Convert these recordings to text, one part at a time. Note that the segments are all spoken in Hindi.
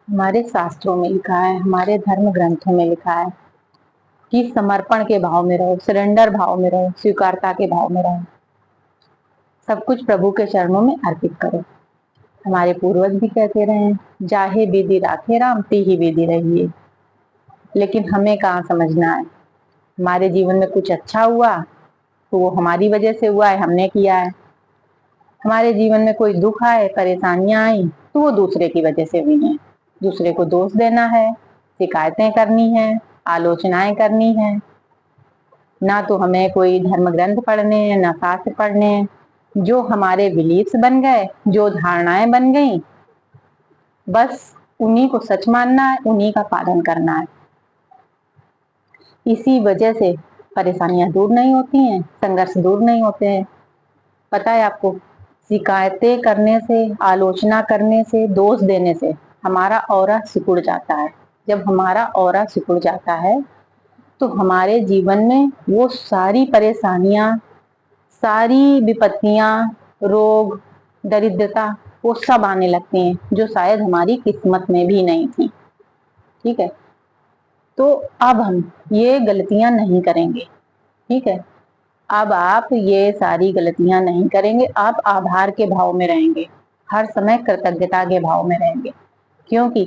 हमारे शास्त्रों में लिखा है, हमारे धर्म ग्रंथों में लिखा है कि समर्पण के भाव में रहो, सरेंडर भाव में रहो, स्वीकारता के भाव में रहो, सब कुछ प्रभु के चरणों में अर्पित करो। हमारे पूर्वज भी कहते रहे हैं, जाहे विधि राखे राम तिहि विधि रहिए। लेकिन हमें कहाँ समझना है। हमारे जीवन में कुछ अच्छा हुआ तो वो हमारी वजह से हुआ है, हमने किया है। हमारे जीवन में कोई दुख आए, परेशानियां आई तो वो दूसरे की वजह से हुई है। दूसरे को दोष देना है, शिकायतें करनी है, आलोचनाएं करनी है। ना तो हमें कोई धर्म ग्रंथ पढ़ने हैं, ना शास्त्र पढ़ने हैं। जो हमारे बिलीफ्स बन गए, जो धारणाएं बन गई, बस उन्हीं को सच मानना है, उन्हीं का पालन करना है। इसी वजह से परेशानियां दूर नहीं होती हैं, संघर्ष दूर नहीं होते हैं। पता है आपको, शिकायतें करने से, आलोचना करने से, दोष देने से हमारा ऑरा सिकुड़ जाता है। जब हमारा ऑरा सिकुड़ जाता है तो हमारे जीवन में वो सारी परेशानियां, सारी विपत्तियां, रोग, दरिद्रता, वो सब आने लगती हैं जो शायद हमारी किस्मत में भी नहीं थी। ठीक है, तो अब हम ये गलतियां नहीं करेंगे। ठीक है, अब आप ये सारी गलतियां नहीं करेंगे। आप आभार के भाव में रहेंगे, हर समय कृतज्ञता के भाव में रहेंगे। क्योंकि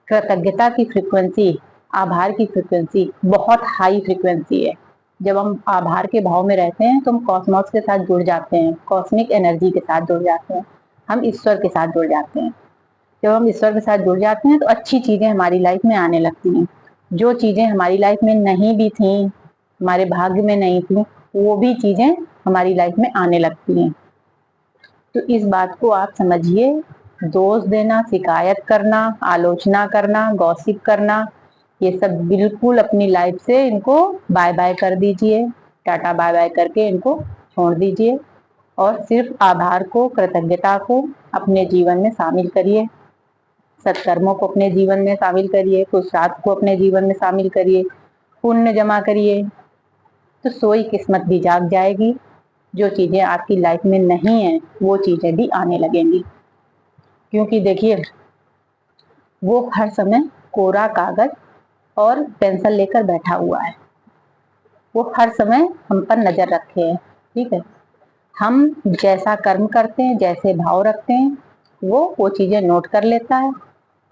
कृतज्ञता की फ्रीक्वेंसी, आभार की फ्रीक्वेंसी बहुत हाई फ्रीक्वेंसी है। जब हम आभार के भाव में रहते हैं तो हम कॉस्मोस के साथ जुड़ जाते हैं, कॉस्मिक एनर्जी के साथ जुड़ जाते हैं, हम ईश्वर के साथ जुड़ जाते हैं। जब हम ईश्वर के साथ जुड़ जाते हैं तो अच्छी चीजें हमारी लाइफ में आने लगती हैं। जो चीजें हमारी लाइफ में नहीं भी थी, हमारे भाग्य में नहीं थी, वो भी चीजें हमारी लाइफ में आने लगती हैं। तो इस बात को आप समझिए। दोष देना, शिकायत करना, आलोचना करना, गॉसिप करना, ये सब बिल्कुल अपनी लाइफ से इनको बाय बाय कर दीजिए। टाटा बाय बाय करके इनको छोड़ दीजिए और सिर्फ आभार को, कृतज्ञता को अपने जीवन में शामिल करिए। सत्कर्मों को अपने जीवन में शामिल करिए, पुरुषार्थ को अपने जीवन में शामिल करिए, पुण्य जमा करिए, तो सोई किस्मत भी जाग जाएगी। जो चीजें आपकी लाइफ में नहीं है वो चीजें भी आने लगेंगी। क्योंकि देखिए, वो हर समय कोरा कागज और पेंसिल लेकर बैठा हुआ है। वो हर समय हम पर नजर रखे है। ठीक है, हम जैसा कर्म करते हैं, जैसे भाव रखते हैं, वो चीजें नोट कर लेता है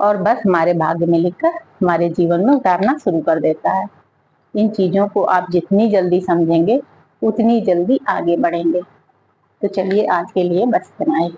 और बस हमारे भाग्य में लिखकर हमारे जीवन में उतारना शुरू कर देता है। इन चीजों को आप जितनी जल्दी समझेंगे उतनी जल्दी आगे बढ़ेंगे। तो चलिए, आज के लिए बस इतना ही।